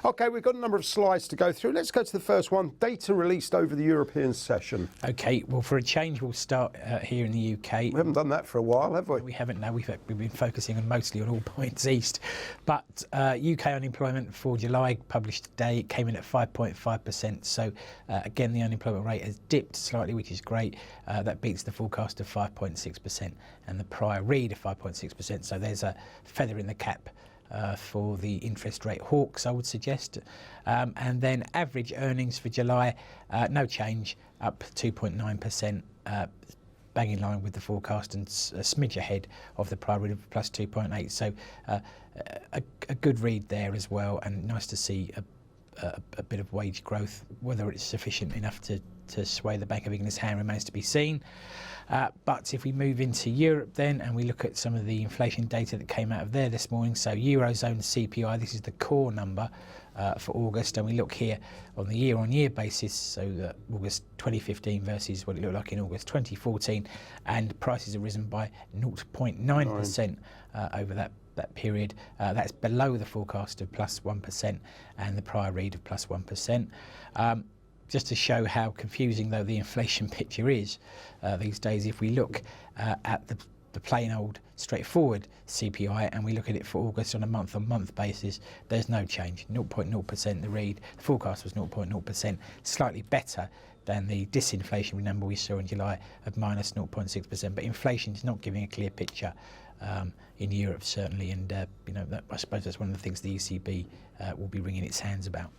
Okay, we've got a number of slides to go through. Let's go to the first one, data released over the European session. Okay, well, for a change, we'll start here in the UK. We haven't done that for a while, have we? We haven't, no. We've been focusing on mostly on all points east. But UK unemployment for July published today came in at 5.5%. So again, the unemployment rate has dipped slightly, which is great. That beats the forecast of 5.6% and the prior read of 5.6%. So there's a feather in the cap for the interest rate hawks, I would suggest. And then average earnings for July, no change, up 2.9%, bang in line with the forecast and a smidge ahead of the prior read of plus 2.8. So a good read there as well, and nice to see a bit of wage growth. Whether it's sufficient enough to sway the Bank of England's hand remains to be seen. But if we move into Europe then, and we look at some of the inflation data that came out of there this morning, so Eurozone CPI, this is the core number for August, and we look here on the year-on-year basis, so August 2015 versus what it looked like in August 2014, and prices have risen by 0.9% over that period. That's below the forecast of plus 1% and the prior read of plus 1%. Just to show how confusing, though, the inflation picture is these days, if we look at the plain old straightforward CPI and we look at it for August on a month-on-month basis, there's no change, 0.0% the read. The forecast was 0.0%, slightly better than the disinflationary number we saw in July of minus 0.6%. But inflation is not giving a clear picture in Europe, certainly, and I suppose that's one of the things the ECB will be wringing its hands about.